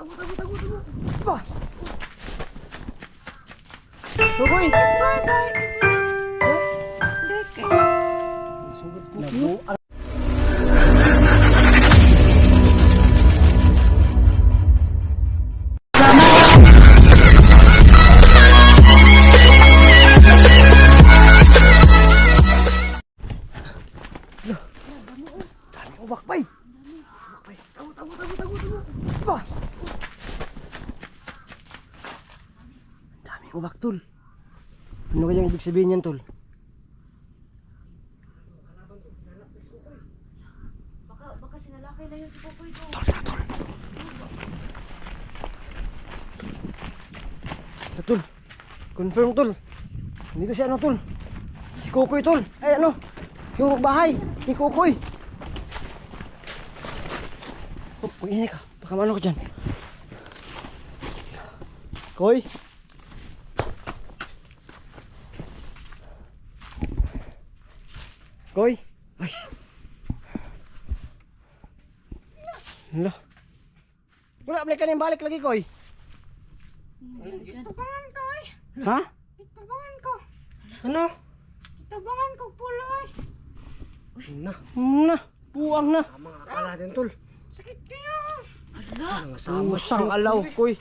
Ba? Tukoy! Sugat ko. Nabuang. Bakbay. Tago. Diba? Daming ubak, tol. Ano kayang ibig sabihin yan, tol? Baka sinalakay na yun si Popoy ko. Tol. Tol. Confirm, tol. Dito si ano, tol? Si Kukoy, tol. Ay, ano? Yung bahay ni Kukoy. Oh, pag-inay ka. Baka maano ko dyan. Koy. Koy. Ay. Hala. Wala, balik ka na yung balik lagi, Koy. Itabangan ko eh. Ha? Itabangan ko. Ano? Itabangan ko puloy. Na. Buwang na. Mga akala din, tol. Sakit kayo. Usang alaw, Koy.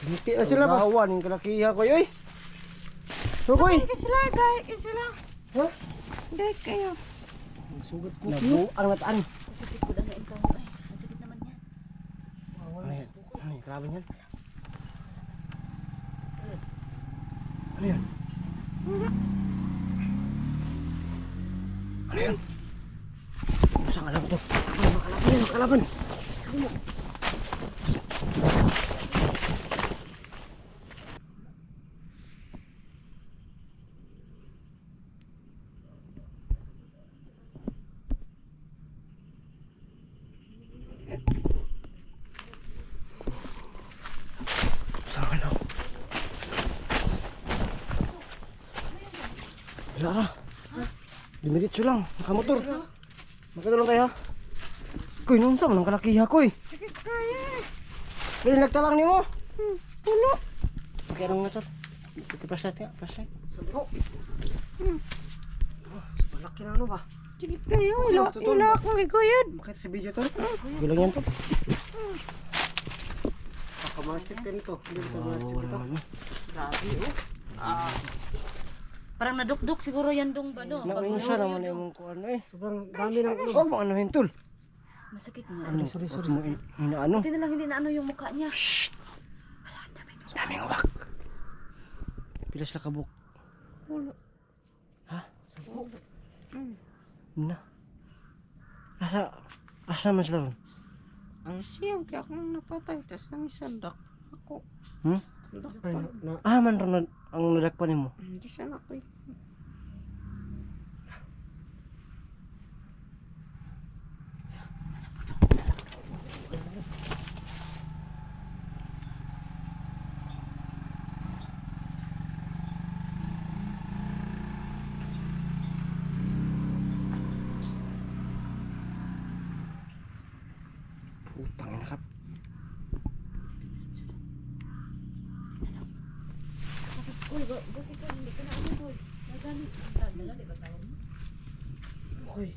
Hindi na sila ba? Bawan yung kalakiha, Koy. Oy. So, Koy. Sila, gay. Sila. Ha? Gay kayo. Sugat ko. Nabuang nataan. Sakit ko lang na ikaw. Ay, ang sakit naman yan. Ano yan? Grabe yan. Ano yan? Ano yan? Usang alaw to. Makalaban. Wala ka. Dimitso lang. Nakamotor. Magkatulong tayo ha. Koy, nung saan ng kalakiha, Koy? Sakit kayo. Pwede nagtalang ni mo. Puno. Pagkaya nung natot. Pagkipaslight ya. Flashlight. Sampo. Palaki na ano ba? Sakit kayo. Ilak mo liguyod. Bakit si video to? Gulang yan to. Pakamastik din ito. Hindi ito mastik ito. Grabe oh. Parang nadukduk siguro yan dong ba no? Namin siya naman yung kung ano eh. Sobrang dami ng ulo. Huwag mo anuhin, tol. Masakit nga. Ano? Sorry. Hinaano? Buti na lang hindi na ano yung mukha niya. Daming ubak. Pilas na kabuk. Ulo. Ha? Sampo? Na. Asa naman sila ron? Ang siyam kaya akong napatay. Tapos nang isandak ako. Hmm? Ay, Man ron ang nadakpan mo. Hindi siya nakoy. Putang ina kap. Tapos, uy, buti ka, hindi ka na ano, boy. Nagalit. Nagalit ba tawag mo? Okay.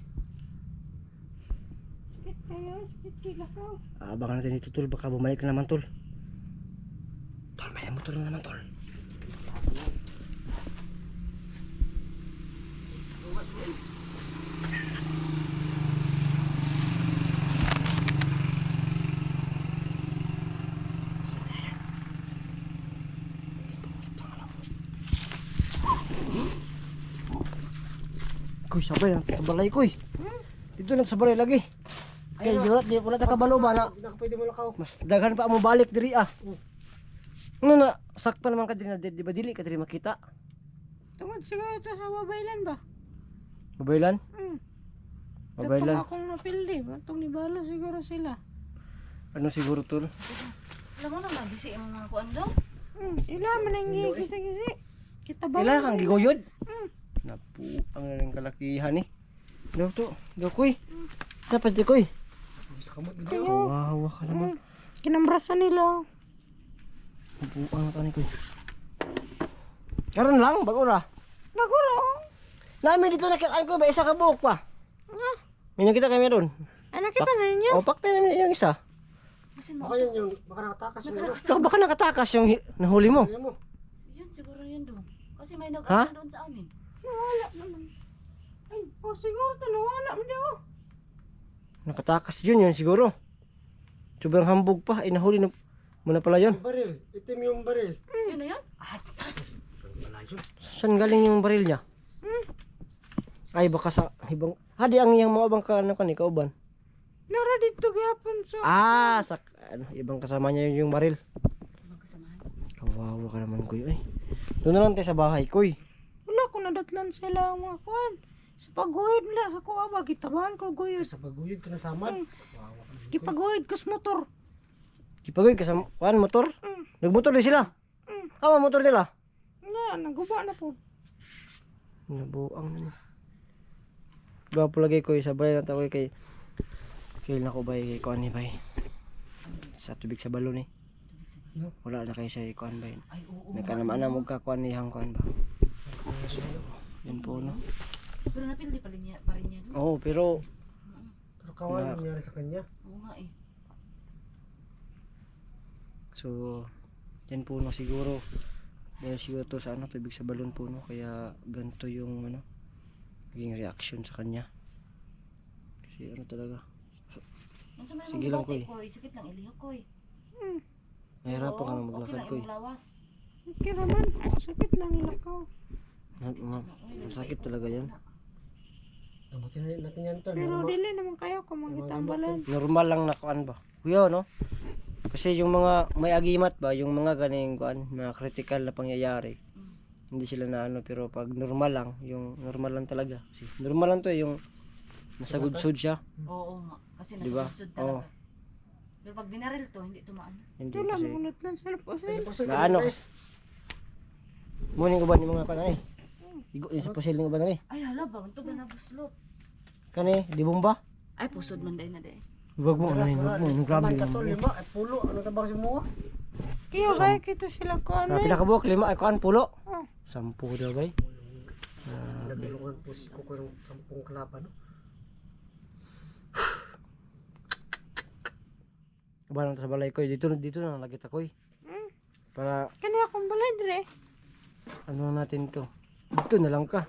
Sakit kayo, sakit kila ko. Abangan natin dito, tol. Baka bumalik na naman, tol. Tol, may motor na naman, tol. Koy, sabay na sa balay, Koy. Dito na sa balay lagi. Kaya di wala ta kabalo ba na. hindi na pwede mo lakaw. Mas daghan pa mo balik diri ah. Ano na, sakpa naman ka diri na di ba dili ka diri makita? Tungod siguro ito sa babaylan ba? Babaylan? Babaylan. Babaylan. Kapag akong napildi, itong nibalo siguro sila. Ano siguro, tol? Alam mo naman, gisi ang mga kuan daw? Sila man ang gisi-gisi. Kita ba? Kailan kang giguyod? Napu, ang nalang kalakihan eh. Daw to, daw koy. Dapat di koy. Sa kamot din. Kawawa ka naman. Kinambrasan nila. Buang na to ni Kuy. Karon lang, bago ra. Nagulo. Namin dito nakita ko, may isa ka buhok pa. Ah, May nakita kami doon. ay nakita na ninyo. O, paktay namin yung isa. Baka yun yung, baka nakatakas yung ano. Baka nakatakas yung nahuli mo. Ano mo? Yun siguro yun doon. Kasi may Ha? nag-ano doon sa amin. Wala naman. Ay, siguro ito nawala mo daw. Nakatakas yun siguro. Sobrang hambog pa. Ay, nahuli na mo na pala yun. Yung baril. Itim yung baril. Yun na yun? Wala yun. Saan galing yung baril niya? Ay, baka sa ibang... Hadi ang iyang mga ibang kauban. Nara dito gapon sa... Ah, sa ibang kasama niya yung baril. Ibang kasamahan. Kawawa ka naman, Kuy. Ay, doon na lang tayo sa bahay, Kuy. Wala ko nadatlan sila ang mga kuwan. Sa pagguhid nila sa kuwa ba, kitabahan ko guyod. Sa paguyod ka na samad. Wawa ka naman. Kipagguhid ko sa motor. Kipagoy ka sa motor? Nagmotor din sila? Kama motor nila? Nga, naguba na po. Nabuang na niya. Gwapo lagi Kuy, sabay na tayo kay... Feel na ko ba kay kuan ni bay? Sa tubig sa balon eh. Wala na kay siya kuan bay. Ay, oo. Nagkanamaan mo ka kuan ni hang kuan ba? Yan po no. Pero napindi pa rin niya doon. Oo, pero Pero kawan yung nangyari sa kanya. Oo nga eh. so yan po no siguro. Dahil siguro to sa tubig sa balon po no, kaya ganito yung naging reaction sa kanya. Kasi talaga. Sige lang, Koy. Sakit lang ilihok, Koy. Mahirapan ka na Okay maglakad lang Kuy. yung lawas. Okay naman. Sakit lang ilakaw. Masakit talaga yan. Nabutin na natin yan to. Pero dili naman kayo kung magitambalan. Normal lang na kuan ba? Kuya no? Kasi yung mga may agimat ba, yung mga ganing kuan, mga critical na pangyayari. Hindi sila na pero pag normal lang, yung normal lang talaga. Kasi normal lang to yung nasa gudsod siya. Oo nga. Kasi nasa Diba? susod Oo. talaga. Pero pag binaril to, hindi tumaan. Hindi Wala, kasi. makunot lang sa lapasin. Na ano kasi. Muning uban yung mga kanan eh. Igo din sa pusil ng uban na eh. Ay, hala ba? Ito ba nabuslot? Kani, di bomba? Ay, pusod man day na day. Wag mo, wag mo, grabe Ka to, yun. 5 at pulo. Ano tabang si mo? Kiyo gaya kito sila ko ano. Pinakabuok, 5 ay kuan, pulo. Oh. 10 daw bay. Nagdulungan po si Kuko ng 10 kalaban. No? Kabahan sa balay ko, dito na lagit ako eh. Para Kani akong balay dire. ano natin to. Dito na lang ka.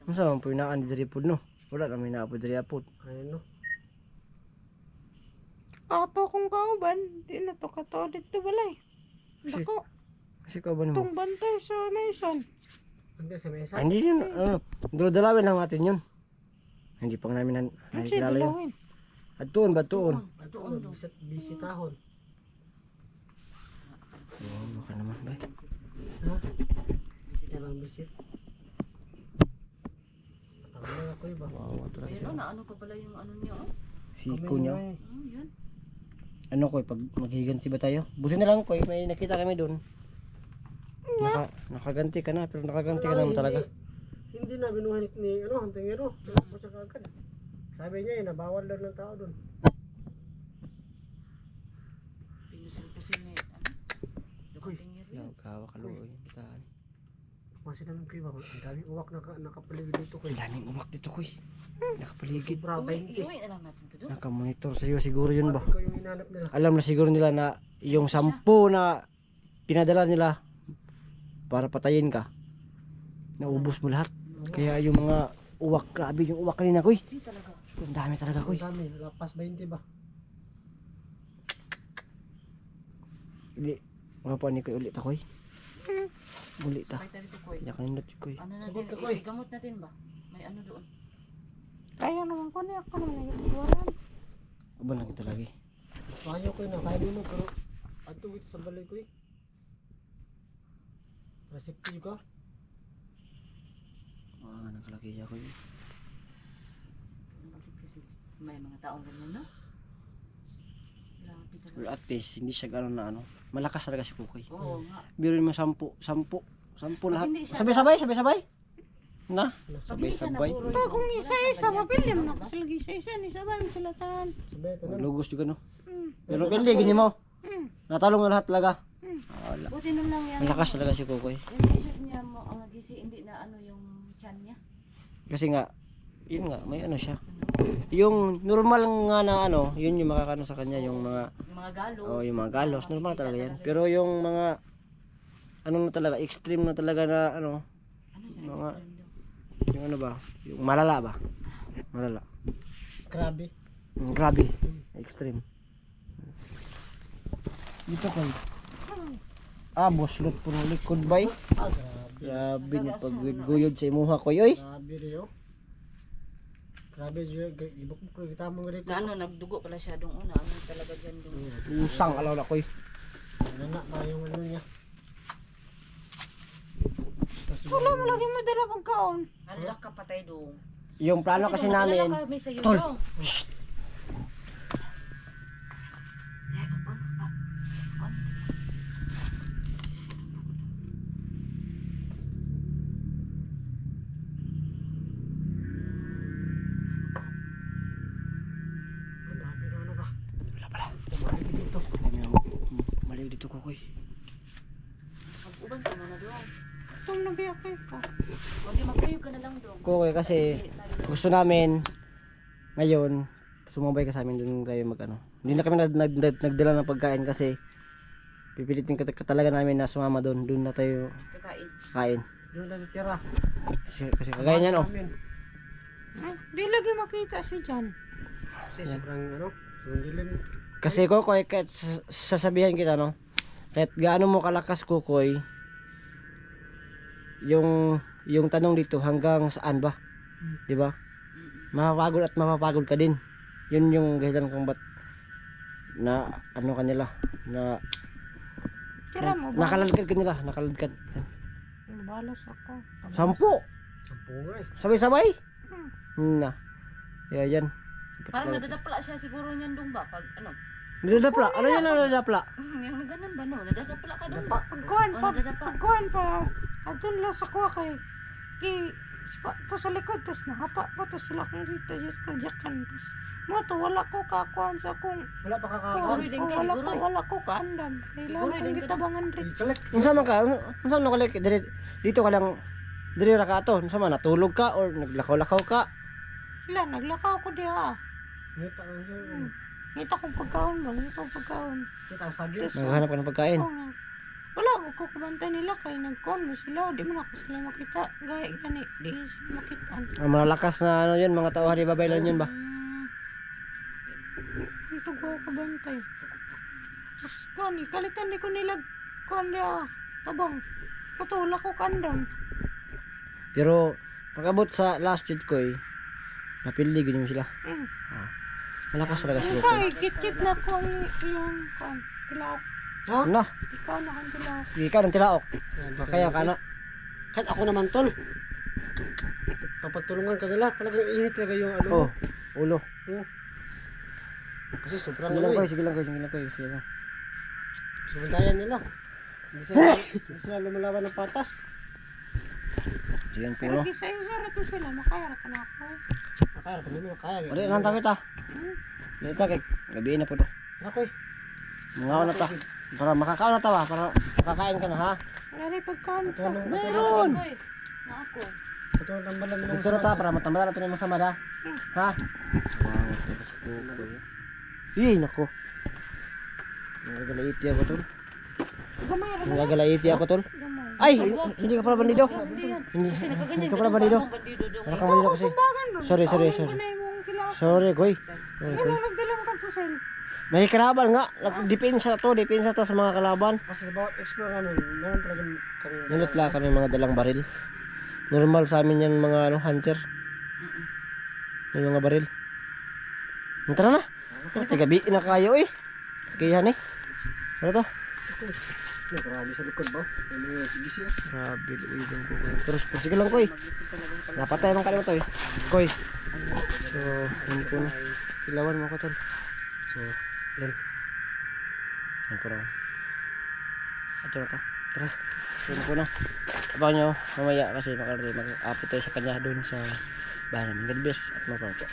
Masa man po inaan di diri pod no. Wala na may naapod diri apod. Ayun no. Ato kong kauban, di na to kato dito balay. Kasi- Dako, Kasi ka ba mo? tong bantay sa Mason. Hanggang sa mesa. Hindi yun, dalawin lang natin yun. Hindi pa namin Ang nakikilala yun. dalawin. At tuon ba tuon? Atoon, bisitahon. So, baka naman ba? Ha? Bisita lang bisit. Ang mga ako iba. Wow, talaga Ayun siya. o, na ano pa pala yung ano niya oh. Siko niya. Yun. Ano ko, pag maghiganti ba tayo? Buti na lang ko, may nakita kami doon. Nakaganti ka na, pero nakaganti ka naman talaga. Hindi na binuhanik ni Hantingero. Tinapos siya kagad. Sabi niya nabawal daw ng tao doon. Pinusil-pusil ni ano. Dumating niya rin. Kawa ka luoy. Bitaan. Kasi naman kayo ba? Ang daming uwak nakapaligid dito ko. Ang daming umak dito ko eh. Nakapaligid. Sobra 20. Iuwi na lang natin to doon. Nakamonitor sa'yo siguro yun ba? Ikaw yung hinanap nila. Alam na siguro nila na yung 10 na pinadala nila para patayin ka, naubos mo lahat. Kaya yung mga uwak, grabe yung uwak kanina ko eh. Hindi talaga. Ang dami talaga ko Ang eh. dami. Lapas 20 ba? Uli, mga pa ni ko ulit ako eh. Ulit ta. Sabay tayo dito, Koy. Kaya kanindot ko eh. Ano natin, Sugot ka, Koy. igamot natin ba? May ano doon. Kaya naman ko na ako naman nagtituwaran. Aba na kita lagi. Paano ko na kaya mo pero ato ito sa balay ko eh. Resepti juga. Ah, nakalaki ako eh. Bakit kasi may mga taong ganyan, no? Grabe talaga. Pero at least, hindi siya gano'n na ano. Malakas talaga si Kukoy. Oo nga. Biro mo 10 lahat. hindi siya Sabay-sabay. Na? Pag hindi siya Sabay-sabay. naburo Pa kung isa-isa mapili mo na kasi lagi isa-isa ni sabay mo sila tanan. Sabi ito na. Maglugos juga no. Pero pili, ganyan mo. Natulong na lahat talaga. Wala. Buti nun lang yan. Ang lakas talaga si Kukoy. Yung t-shirt niya mo, ang nagisi, hindi na ano yung tiyan niya. Kasi nga, yun nga, may ano siya. Yung normal nga na ano, yun yung makakano sa kanya, yung mga, Yung mga galos. oh, yung mga galos, normal talaga yan. Pero yung mga, ano na talaga, extreme na talaga na, ano, Ano yung mga, extreme daw? yung ano ba, yung malala ba? Malala. Grabe. Grabe, extreme. Dito ko. Boslot po ng likod bay. Grabe. Grabe ni pagguyod sa imuha ko, oy. Grabe rin Grabe, gibok-buk ko kita mo rin. Na ano, nagdugo pala siya doon una. Ano talaga dyan doon? Usang alaw na koy. Nana pa yung ano niya. Wala mo lagi mo dala pagkaon. Hala ka patay doon. Yung plano kasi namin, Kami sa iyo Tol. doon. Shhh. Grabe na ano ba? wala pala. Tumalik dito. Maliw dito ko koy. Mag-uban ka na doon. Itong nabiyak ko. Hindi magkayog ka na lang doon. Kukoy kasi gusto namin ngayon sumabay ka sa amin doon kayo mag ano. Hindi na kami nagdala ng pagkain kasi pipilitin ka talaga namin na sumama doon. Doon na tayo Kakain. kain. Yung natitira. Kasi kagaya niyan oh. Amin. Di lagi makita si Jan. Kasi sobrang ano, sobrang dilim. Kasi Kukoy, kahit sasabihan kita no, kahit gaano mo kalakas Kukoy, yung tanong dito hanggang saan ba? 'Di ba? Mapapagod at mapapagod ka din. Yun yung dahilan kung ba't na ano kanila na Tira mo ba? nakaladkad kanila, nakaladkad. Balos ako. 10, Sampo nga eh. sabay-sabay. Na. Yeah, yan. Parang nadadapla siya siguro niyan doon ba? Pag ano? Nadadapla. Ano yan ang nadadapla? Yung ganun ba no? Nadadapla ka doon. Pagkuhan Oh, pa. nadadapa. Pagkuhan pa. Adun lang sa kuha kay. Pa sa likod. Tapos nahapa pa. Tapos sila kong dito. Just kadyakan. Tapos mo to wala ko kakuhan sa kung. Wala pa Guroy kakakaon. din kayo, guroy. Wala ko kaandam. Kailangan Guroy din kong kita. gitabangan rin. Kalek. Unsa man ka? Unsa man ka dito ka lang diri ra ka ato. Unsa man natulog ka or naglakaw-lakaw ka? Wala, naglakaw ko diha. Ngita ko yun. Ngita kong pagkaon ba? Ngita kong pagkaon. Kita ang saging. Naghahanap ka ng pagkain. Oo nga. Wala ko kubantay nila kay nagkon mo sila. Di man ako sila makita. Gaya gani. Di sila makita. Ang malalakas na ano yun, mga tao hari babaylan yun ba? Isog ko kabantay. Tapos kani, kalitan di ko nila kon dia tabang. Patula ko kandam. Pero pag-abot sa last jud ko napili gid mo sila. Malakas talaga sila. Sa kit-kit na ko ang yung kon. Tilaok. Ha? Na, Ikaw na kang tilaok. ikaw ng tilaok. Kaya ka na. Kahit ako naman tol. Papagtulungan ka nila. Talagang init talaga yung ano. Oh, ulo. Oh. Kasi sobrang Sige ano lang eh. koy, sige lang koy, sige lang koy. Sige lang. Sumundayan nila. Hindi sila lumalaban ng patas. Diyan po Pero no. isa-isa rato sila. Makayara ka na ako. Kaya kami mo kaya. Ori lang ta kita. Dito kay gabi na po do. Ako eh. Mga na ta. Para makakaon na ta ba? Para makakain ka na ha. Wala pagkaon to. Meron. Koy, na ako. Ito ang tambalan ng Magturo ta para matambalan natin yung masama da. Ha? Ih, nako. Nagagalaiti ako tol. Gamay ra. Nagagalaiti ako tol. Gamay. Ay, hindi ka pala bandido. Hindi yan. Hindi, Kasi nakaganyan. hindi ka pala bandido. Bandido doon. Wala kang bandido kasi. Bagan ron. Sorry. Kanay mong kilala. Sorry, koy. Ano nagdala mo kang pusel? May kalaban nga. Depensa to sa mga kalaban. Kasi sa bawat explore ano, meron talagang kami. Nilot lang kami mga dalang baril. Normal sa amin yan mga ano, hunter. Yung mga baril. Tara na. Gabi na kayo eh. Kayahan eh. Ano to? Grabe sa likod ba? May sigisi. Grabe, luwidong ko. Pero sige lang koy. Napatay mong kalima to eh. Koy. So, hindi ko na. Ilawan mo ko tol. So, yan. Yan po na. Ito na ka. Tara. Yan po na. Abangan nyo mamaya kasi mag-upload tayo sa kanya doon sa bahay namin. God bless at mga po.